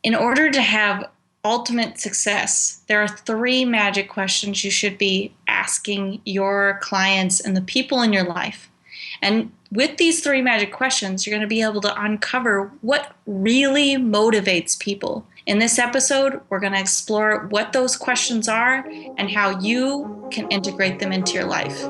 In order to have ultimate success, there are 3 magic questions you should be asking your clients and the people in your life. And with these 3 magic questions, you're going to be able to uncover what really motivates people. In this episode, we're going to explore what those questions are and how you can integrate them into your life.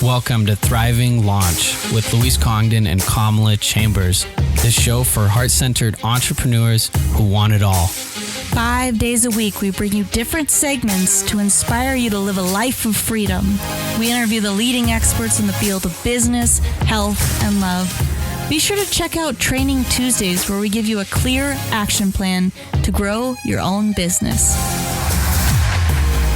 Welcome to Thriving Launch with Louise Congdon and Kamala Chambers, the show for heart-centered entrepreneurs who want it all. 5 days a week, we bring you different segments to inspire you to live a life of freedom. We interview the leading experts in the field of business, health, and love. Be sure to check out Training Tuesdays, where we give you a clear action plan to grow your own business.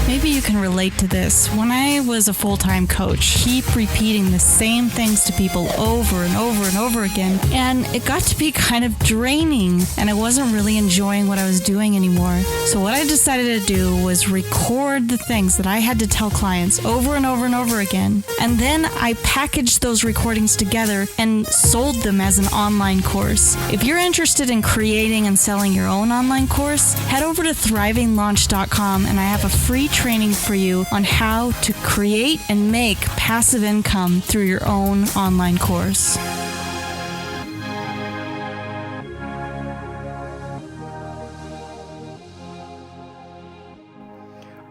Maybe you can relate to this. When I was a full-time coach, keep repeating the same things to people over and over and over again, and it got to be kind of draining, and I wasn't really enjoying what I was doing anymore. So what I decided to do was record the things that I had to tell clients over and over and over again, and then I packaged those recordings together and sold them as an online course. If you're interested in creating and selling your own online course, head over to thrivinglaunch.com, and I have a free training for you on how to create and make passive income through your own online course.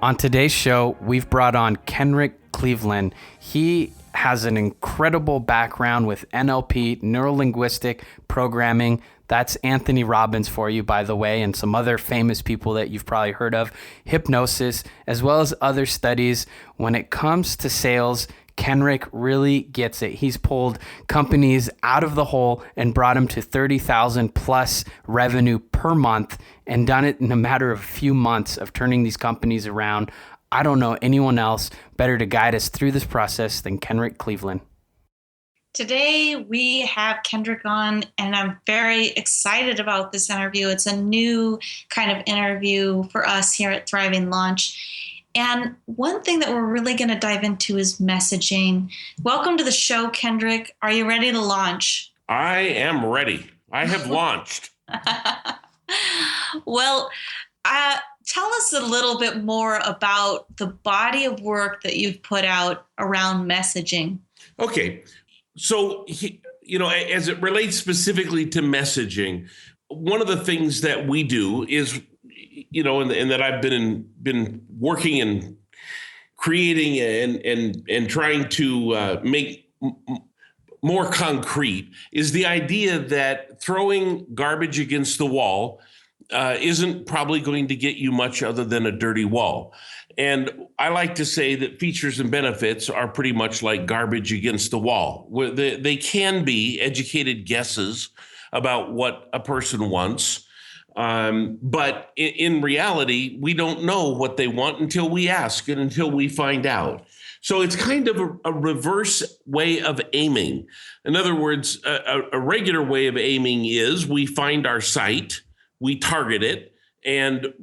On today's show, we've brought on Kenrick Cleveland. He has an incredible background with NLP, neuro-linguistic programming. That's Anthony Robbins for you, by the way, and some other famous people that you've probably heard of, hypnosis, as well as other studies. When it comes to sales, Kenrick really gets it. He's pulled companies out of the hole and brought them to 30,000 plus revenue per month and done it in a matter of a few months of turning these companies around. I don't know anyone else better to guide us through this process than Kenrick Cleveland. Today, we have Kenrick on, and I'm very excited about this interview. It's a new kind of interview for us here at Thriving Launch. And one thing that we're really going to dive into is messaging. Welcome to the show, Kenrick. Are you ready to launch? I am ready. I have launched. Well, tell us a little bit more about the body of work that you've put out around messaging. Okay. So, as it relates specifically to messaging, one of the things that we do is, and that I've been working and creating and trying to make more concrete is the idea that throwing garbage against the wall isn't probably going to get you much other than a dirty wall. And I like to say that features and benefits are pretty much like garbage against the wall, where they can be educated guesses about what a person wants. But in reality, we don't know what they want until we ask and until we find out. So it's kind of a reverse way of aiming. In other words, a regular way of aiming is we find our site, we target it, and,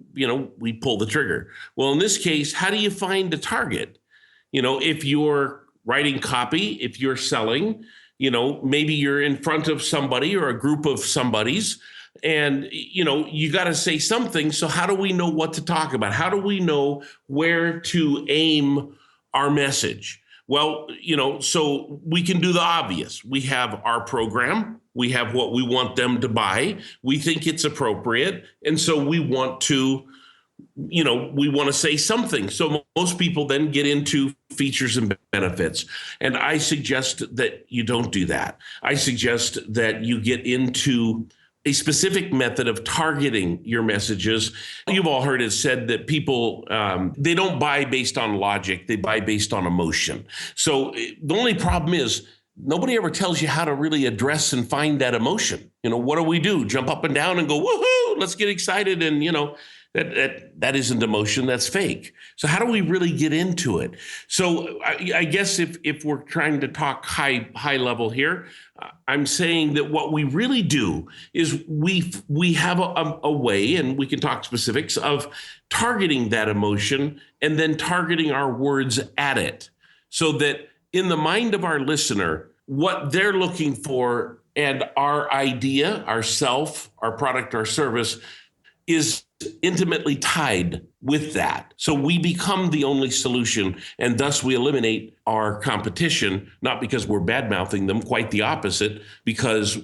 we pull the trigger. Well, in this case, how do you find a target? If you're writing copy, if you're selling, maybe you're in front of somebody or a group of somebodies, and, you got to say something. So how do we know what to talk about? How do we know where to aim our message? Well, so we can do the obvious. We have our program. We have what we want them to buy. We think it's appropriate. And so we want to, say something. So most people then get into features and benefits. And I suggest that you don't do that. I suggest that you get into a specific method of targeting your messages. You've all heard it said that people, they don't buy based on logic, they buy based on emotion. So the only problem is nobody ever tells you how to really address and find that emotion. What do? Jump up and down and go, woohoo, let's get excited. And, that isn't emotion, that's fake. So how do we really get into it? So I guess if we're trying to talk high level here, I'm saying that what we really do is we have a way, and we can talk specifics, of targeting that emotion and then targeting our words at it so that in the mind of our listener, what they're looking for And our idea, our self, our product, our service is intimately tied with that. So we become the only solution, and thus we eliminate our competition, not because we're bad-mouthing them, quite the opposite, because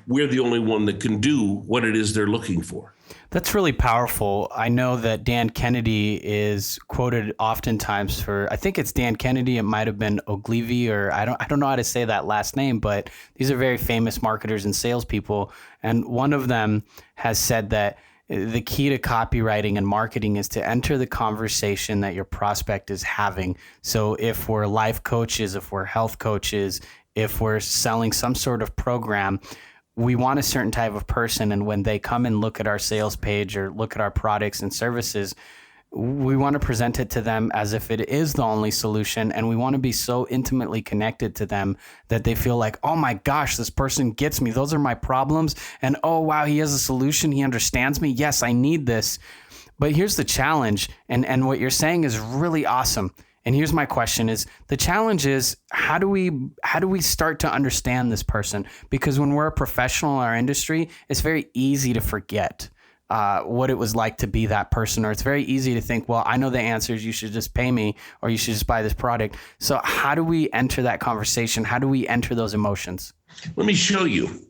we're the only one that can do what it is they're looking for. That's really powerful. I know that Dan Kennedy is quoted oftentimes for, I think it's Dan Kennedy, it might have been Ogilvy, or I don't know how to say that last name, but these are very famous marketers and salespeople. And one of them has said that the key to copywriting and marketing is to enter the conversation that your prospect is having. So if we're life coaches, if we're health coaches, if we're selling some sort of program, we want a certain type of person. And when they come and look at our sales page or look at our products and services, we want to present it to them as if it is the only solution. And we want to be so intimately connected to them that they feel like, oh my gosh, this person gets me. Those are my problems. And oh, wow, he has a solution. He understands me. Yes, I need this. But here's the challenge. And what you're saying is really awesome. And here's my question is, the challenge is, how do we start to understand this person? Because when we're a professional in our industry, it's very easy to forget what it was like to be that person, or it's very easy to think, well, I know the answers, you should just pay me, or you should just buy this product. So how do we enter that conversation? How do we enter those emotions? Let me show you.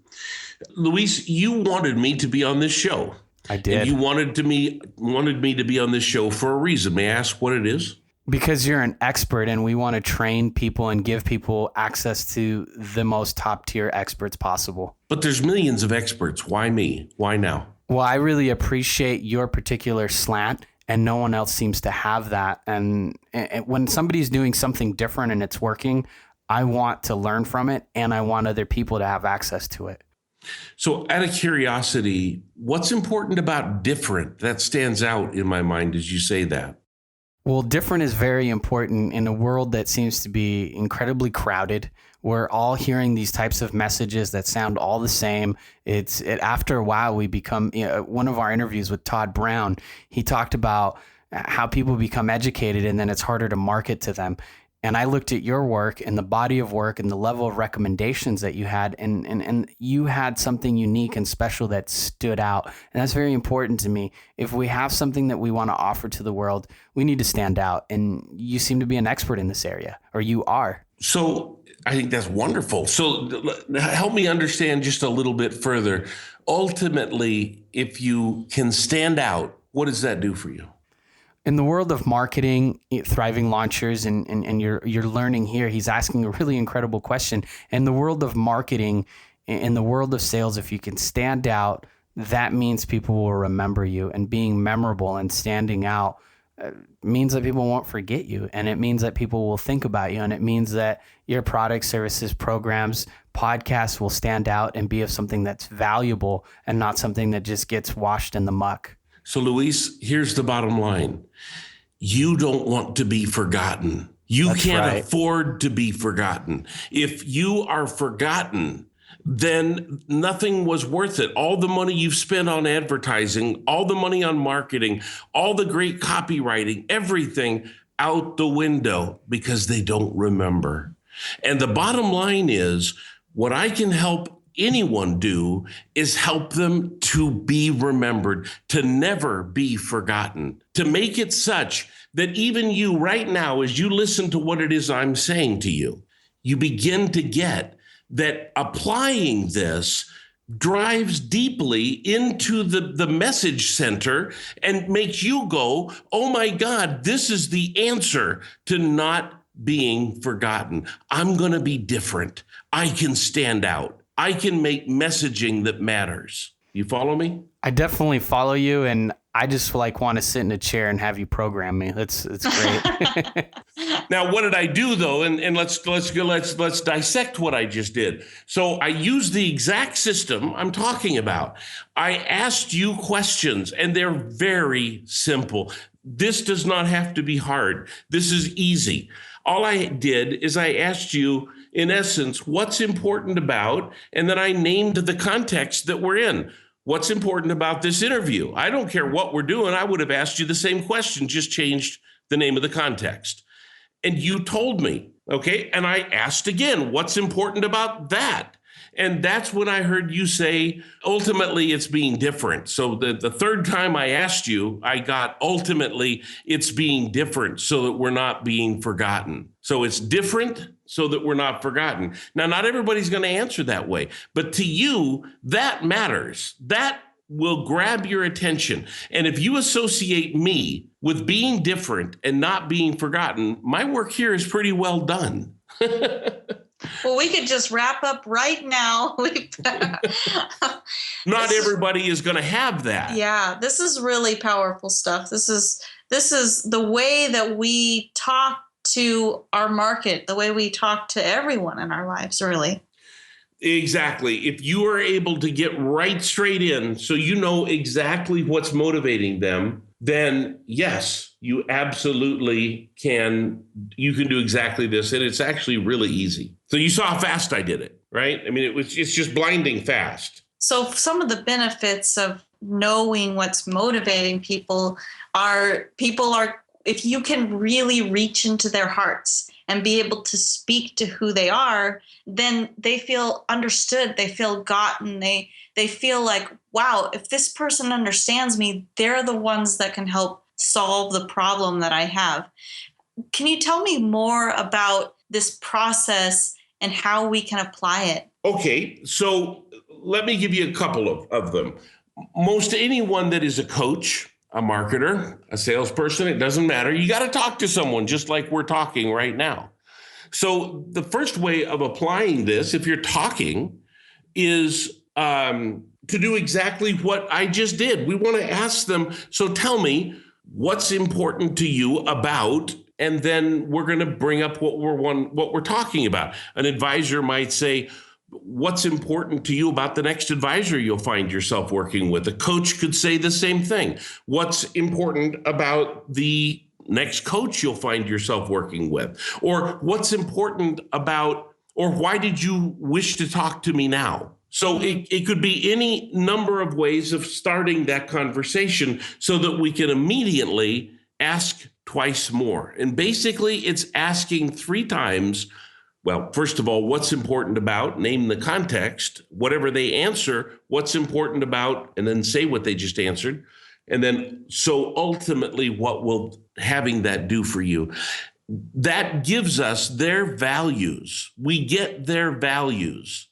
Luis, you wanted me to be on this show. I did. And you wanted me to be on this show for a reason. May I ask what it is? Because you're an expert, and we want to train people and give people access to the most top tier experts possible. But there's millions of experts. Why me? Why now? Well, I really appreciate your particular slant, and no one else seems to have that. And when somebody's doing something different and it's working, I want to learn from it, and I want other people to have access to it. So out of curiosity, what's important about different? That stands out in my mind as you say that. Well, different is very important in a world that seems to be incredibly crowded. We're all hearing these types of messages that sound all the same. After a while, we become, one of our interviews with Todd Brown, he talked about how people become educated and then it's harder to market to them. And I looked at your work and the body of work and the level of recommendations that you had, and you had something unique and special that stood out. And that's very important to me. If we have something that we want to offer to the world, we need to stand out. And you seem to be an expert in this area, or you are. So I think that's wonderful. So help me understand just a little bit further. Ultimately, if you can stand out, what does that do for you? In the world of marketing, thriving launchers, and you're learning here, he's asking a really incredible question. In the world of marketing, in the world of sales, if you can stand out, that means people will remember you. And being memorable and standing out means that people won't forget you. And it means that people will think about you. And it means that your products, services, programs, podcasts will stand out and be of something that's valuable and not something that just gets washed in the muck. So, Luis, here's the bottom line. You don't want to be forgotten. You can't afford to be forgotten. If you are forgotten, then nothing was worth it. All the money you've spent on advertising, all the money on marketing, all the great copywriting, everything out the window because they don't remember. And the bottom line is, what I can help anyone do is help them to be remembered, to never be forgotten, to make it such that even you right now, as you listen to what it is I'm saying to you, you begin to get that applying this drives deeply into the message center and makes you go, oh my God, this is the answer to not being forgotten. I'm going to be different. I can stand out. I can make messaging that matters. You follow me? I definitely follow you, and I just want to sit in a chair and have you program me. It's great. Now, what did I do though? And let's dissect what I just did. So I used the exact system I'm talking about. I asked you questions, and they're very simple. This does not have to be hard. This is easy. All I did is I asked you, in essence, what's important about, and then I named the context that we're in. What's important about this interview? I don't care what we're doing. I would have asked you the same question, just changed the name of the context. And you told me, okay? And I asked again, what's important about that? And that's when I heard you say, ultimately, it's being different. So the third time I asked you, I got ultimately, it's being different so that we're not being forgotten. So it's different so that we're not forgotten. Now, not everybody's going to answer that way, but to you, that matters. That will grab your attention. And if you associate me with being different and not being forgotten, my work here is pretty well done. Well, we could just wrap up right now. Not everybody is going to have that. Yeah, this is really powerful stuff. This is the way that we talk to our market, the way we talk to everyone in our lives, really. Exactly. If you are able to get right straight in, so you know exactly what's motivating them, then yes, you absolutely can. You can do exactly this. And it's actually really easy. So you saw how fast I did it, right? I mean, it's just blinding fast. So some of the benefits of knowing what's motivating people are if you can really reach into their hearts and be able to speak to who they are, then they feel understood, they feel gotten, they feel like, wow, if this person understands me, they're the ones that can help solve the problem that I have. Can you tell me more about this process and how we can apply it? Okay, so let me give you a couple of them. Most anyone that is a coach, a marketer, a salesperson, it doesn't matter. You got to talk to someone just like we're talking right now. So the first way of applying this, if you're talking, is to do exactly what I just did. We want to ask them, so tell me what's important to you about, and then we're going to bring up what we're talking about. An advisor might say, what's important to you about the next advisor you'll find yourself working with? A coach could say the same thing. What's important about the next coach you'll find yourself working with? Or what's important about, or why did you wish to talk to me now? So it could be any number of ways of starting that conversation so that we can immediately ask twice more. And basically it's asking 3 times. Well, first of all, what's important about, name the context, whatever they answer, what's important about, and then say what they just answered. And then, so ultimately, what will having that do for you? That gives us their values. We get their values.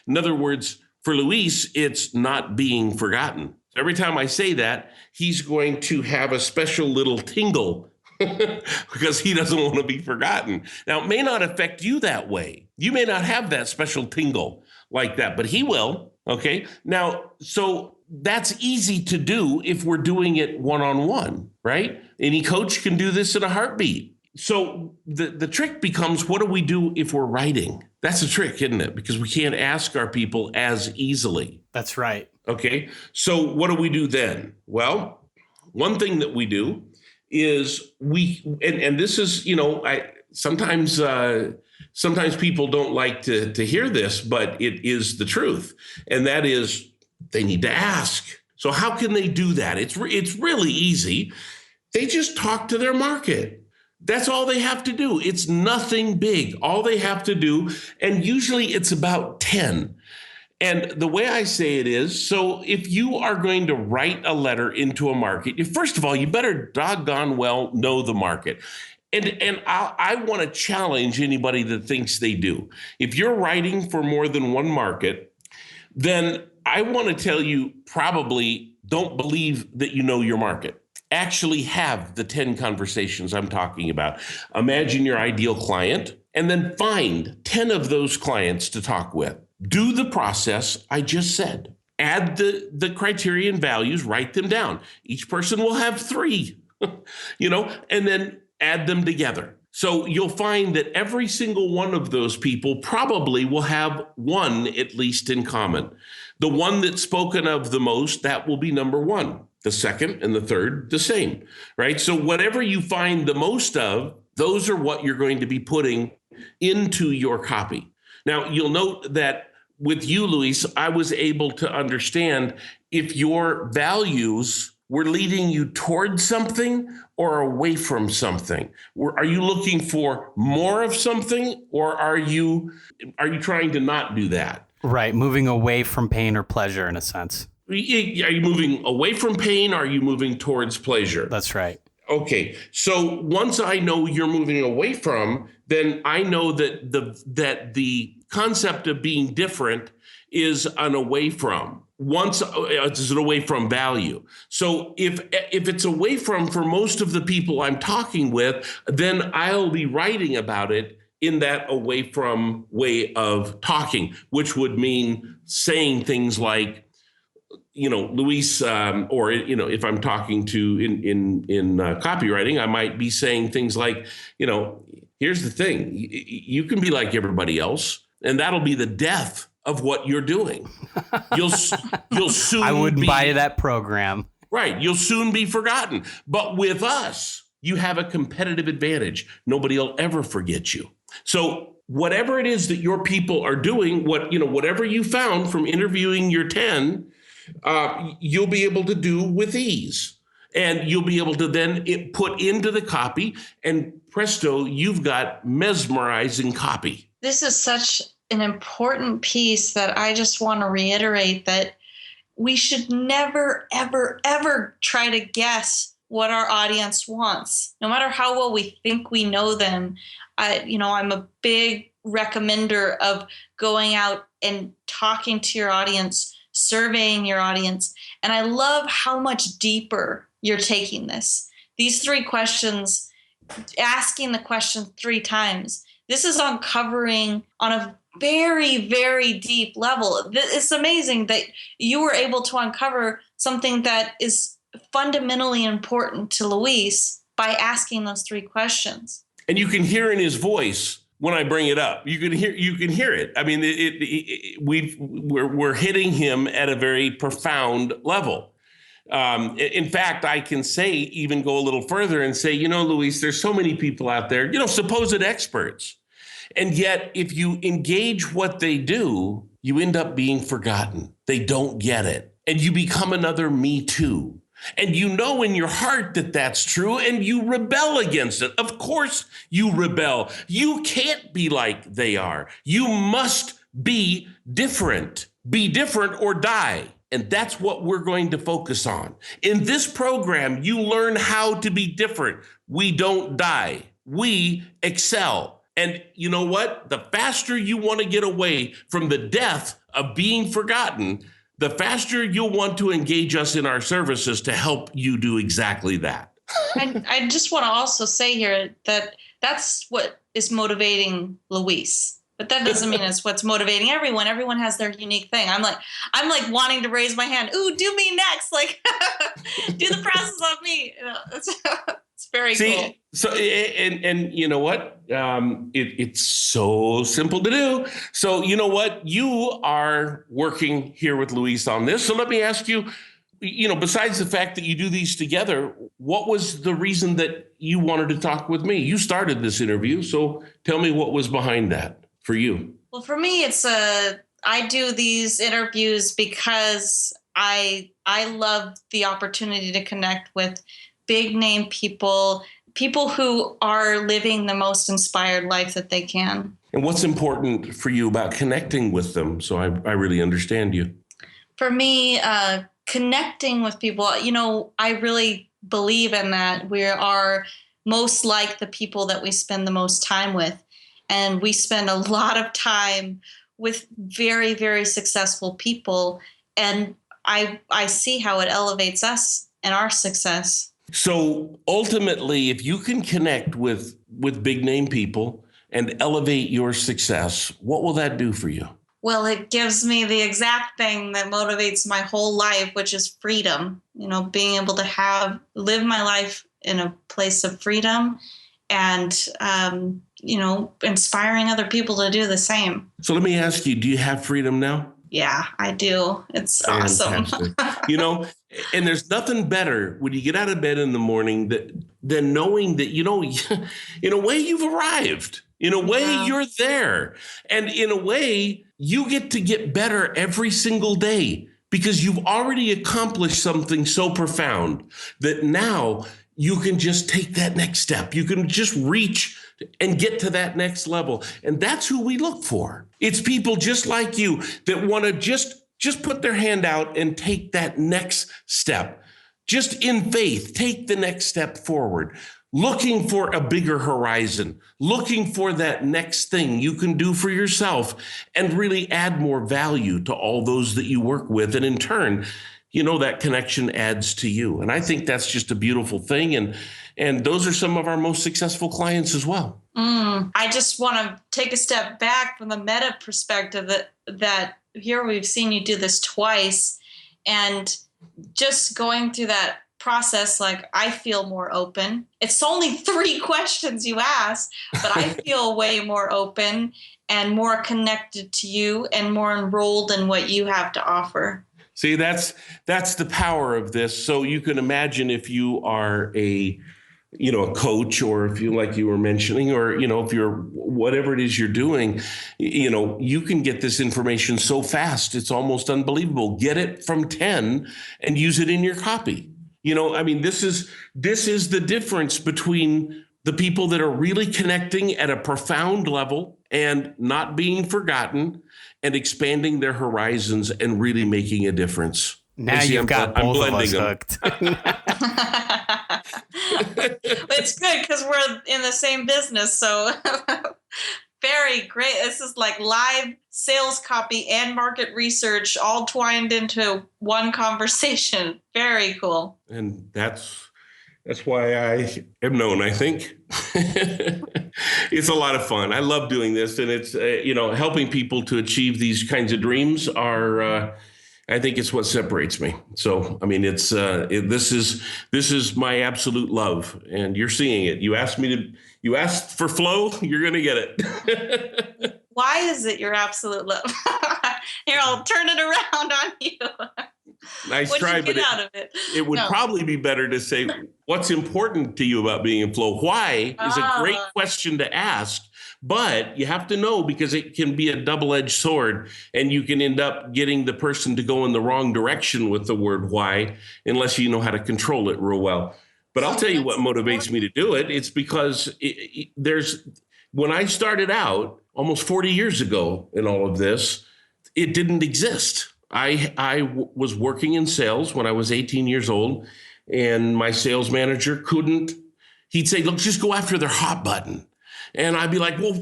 In other words, for Luis, it's not being forgotten. Every time I say that, he's going to have a special little tingle because he doesn't want to be forgotten. Now, it may not affect you that way. You may not have that special tingle like that, but he will. Okay. Now, so that's easy to do if we're doing it one-on-one, right? Any coach can do this in a heartbeat. So the trick becomes, what do we do if we're writing? That's a trick, isn't it? Because we can't ask our people as easily. That's right. Okay. So what do we do then? Well, one thing that we do is and this is, sometimes people don't like to hear this, but it is the truth. And that is, they need to ask. So how can they do that? It's really easy. They just talk to their market. That's all they have to do. It's nothing big. All they have to do, and usually it's about 10. And the way I say it is, so if you are going to write a letter into a market, first of all, you better doggone well know the market. And I want to challenge anybody that thinks they do. If you're writing for more than one market, then I want to tell you, probably don't believe that you know your market. Actually have the 10 conversations I'm talking about. Imagine your ideal client and then find 10 of those clients to talk with. Do the process I just said. Add the criteria and values, write them down. Each person will have 3, and then add them together. So you'll find that every single one of those people probably will have one at least in common. The one that's spoken of the most, that will be number 1. The second and the third, the same, right? So whatever you find the most of, those are what you're going to be putting into your copy. Now, you'll note that with you, Luis, I was able to understand if your values were leading you towards something or away from something. Are you looking for more of something, or are you trying to not do that? Right. Moving away from pain or pleasure in a sense. Are you moving away from pain? Or are you moving towards pleasure? That's right. Okay. So once I know you're moving away from, then I know that the concept of being different is an away from. Once it's an away from value. So if it's away from for most of the people I'm talking with, then I'll be writing about it in that away from way of talking, which would mean saying things like, Luis, or, if I'm talking to in copywriting, I might be saying things like, here's the thing, you can be like everybody else, and that'll be the death of what you're doing. You'll soon I wouldn't buy that program. Right. You'll soon be forgotten. But with us, you have a competitive advantage. Nobody will ever forget you. So whatever it is that your people are doing, whatever you found from interviewing your 10, you'll be able to do with ease. And you'll be able to then put into the copy, and presto, you've got mesmerizing copy. This is such an important piece that I just want to reiterate, that we should never, ever, ever try to guess what our audience wants, no matter how well we think we know them. I'm a big recommender of going out and talking to your audience, surveying your audience. And I love how much deeper you're taking this. These 3 questions, asking the question 3 times, this is uncovering on a very, very deep level. It's amazing that you were able to uncover something that is fundamentally important to Luis by asking those 3 questions. And you can hear in his voice when I bring it up. You can hear it. I mean, we're hitting him at a very profound level. In fact, I can even go a little further and say, Luis, there's so many people out there, supposed experts. And yet, if you engage what they do, you end up being forgotten. They don't get it. And you become another me too. And you know in your heart that that's true, and you rebel against it. Of course you rebel. You can't be like they are. You must be different. Be different or die. And that's what we're going to focus on. In this program, you learn how to be different. We don't die. We excel. And you know what? The faster you want to get away from the death of being forgotten, the faster you'll want to engage us in our services to help you do exactly that. I just want to also say here that that's what is motivating Luis. But that doesn't mean it's what's motivating everyone. Everyone has their unique thing. I'm like wanting to raise my hand. Ooh, do me next. Like, do the process of me. It's very cool. So, and you know what? It's so simple to do. So, you know what? You are working here with Luis on this. So let me ask you, besides the fact that you do these together, what was the reason that you wanted to talk with me? You started this interview. So tell me what was behind that for you. Well, for me, I do these interviews because I love the opportunity to connect with big name people who are living the most inspired life that they can. And what's important for you about connecting with them? So I really understand you. For me, connecting with people, I really believe in that. We are most like the people that we spend the most time with. And we spend a lot of time with very, very successful people. And I see how it elevates us and our success. So ultimately, if you can connect with big name people and elevate your success, what will that do for you? Well, it gives me the exact thing that motivates my whole life, which is freedom. Being able to live my life in a place of freedom and, inspiring other people to do the same. So let me ask you, do you have freedom now? Yeah, I do. It's fantastic. Awesome. And there's nothing better when you get out of bed in the morning than knowing that, in a way you've arrived. In a way you're there. And in a way you get better every single day because you've already accomplished something so profound that now you can just take that next step. You can just reach and get to that next level. And that's who we look for. It's people just like you that want to just put their hand out and take that next step. Just in faith, take the next step forward, looking for a bigger horizon, looking for that next thing you can do for yourself and really add more value to all those that you work with. And in turn, that connection adds to you. And I think that's just a beautiful thing. And those are some of our most successful clients as well. I just want to take a step back from the meta perspective that here we've seen you do this twice, and just going through that process, like, I feel more open. It's only 3 questions you ask, but I feel way more open and more connected to you and more enrolled in what you have to offer. See, that's the power of this. So you can imagine if you are a coach, or if you, like you were mentioning, or, if you're whatever it is you're doing, you can get this information so fast. It's almost unbelievable. Get it from 10 and use it in your copy. This is the difference between the people that are really connecting at a profound level and not being forgotten and expanding their horizons and really making a difference. Now you've got both of us hooked. It's good because we're in the same business. So very great. This is like live sales copy and market research all twined into one conversation. Very cool. And that's why I am known, I think. It's a lot of fun. I love doing this. And it's, helping people to achieve these kinds of dreams are, I think it's what separates me. So, this is my absolute love, and you're seeing it. You asked for flow, you're going to get it. Why is it your absolute love? Here, I'll turn it around on you. Nice try, but it would probably be better to say, what's important to you about being in flow? Why is a great question to ask, but you have to know, because it can be a double-edged sword, and you can end up getting the person to go in the wrong direction with the word why, unless you know how to control it real well. But I'll tell you what motivates me to do it. It's because when I started out almost 40 years ago in all of this, it didn't exist. I was working in sales when I was 18 years old, and my sales manager he'd say, look, just go after their hot button. And I'd be like, well,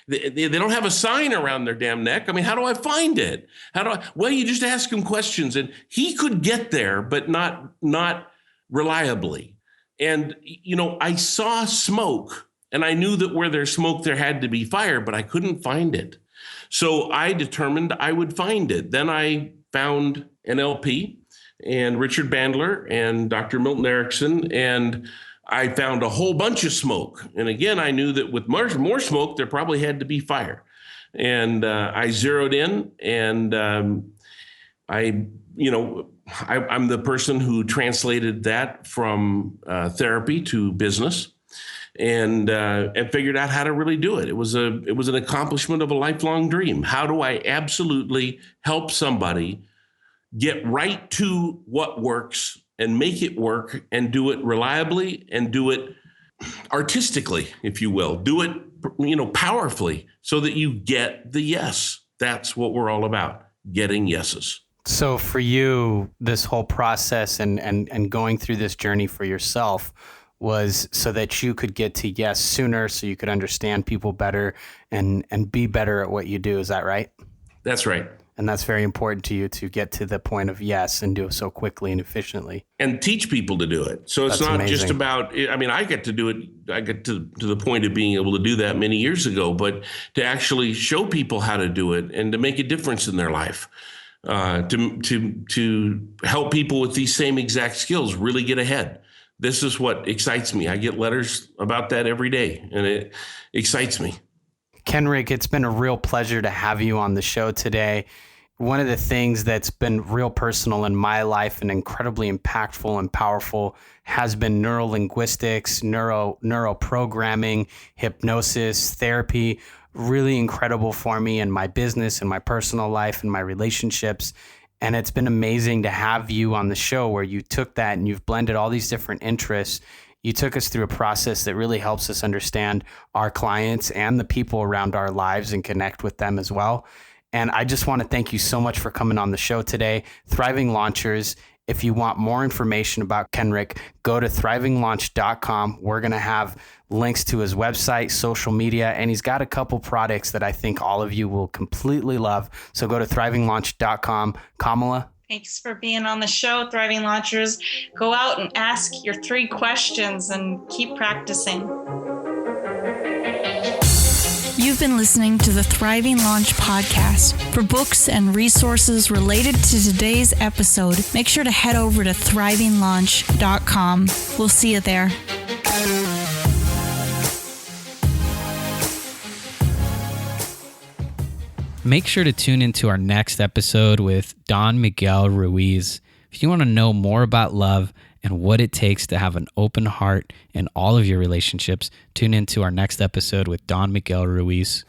they don't have a sign around their damn neck. How do I find it? Well, you just ask him questions. And he could get there, but not reliably. And, I saw smoke, and I knew that where there's smoke, there had to be fire, but I couldn't find it. So I determined I would find it. Then I found NLP and Richard Bandler and Dr. Milton Erickson, and I found a whole bunch of smoke. And again, I knew that with more smoke, there probably had to be fire. And I zeroed in, and I'm the person who translated that from therapy to business, and figured out how to really do it. It was an accomplishment of a lifelong dream. How do I absolutely help somebody get right to what works and make it work, and do it reliably, and do it artistically, if you will, do it, powerfully, so that you get the yes. That's what we're all about, getting yeses. So for you, this whole process and going through this journey for yourself was so that you could get to yes sooner, so you could understand people better and be better at what you do. Is that right? That's right. And that's very important to you, to get to the point of yes and do it so quickly and efficiently. And teach people to do it. So it's not amazing. Just about, I get to do it. I get to the point of being able to do that many years ago, but to actually show people how to do it and to make a difference in their life, to help people with these same exact skills really get ahead. This is what excites me. I get letters about that every day, and it excites me. Kenrick, it's been a real pleasure to have you on the show today. One of the things that's been real personal in my life and incredibly impactful and powerful has been neuro-linguistics, neuro-programming, hypnosis, therapy. Really incredible for me in my business and my personal life and my relationships. And it's been amazing to have you on the show, where you took that and you've blended all these different interests. You took us through a process that really helps us understand our clients and the people around our lives and connect with them as well. And I just want to thank you so much for coming on the show today. Thriving Launchers, if you want more information about Kenrick, go to thrivinglaunch.com. We're going to have links to his website, social media, and he's got a couple products that I think all of you will completely love. So go to thrivinglaunch.com. Kamala? Thanks for being on the show, Thriving Launchers. Go out and ask your 3 questions and keep practicing. You've been listening to the Thriving Launch podcast. For books and resources related to today's episode, make sure to head over to thrivinglaunch.com. We'll see you there. Make sure to tune into our next episode with Don Miguel Ruiz. If you want to know more about love and what it takes to have an open heart in all of your relationships, tune into our next episode with Don Miguel Ruiz.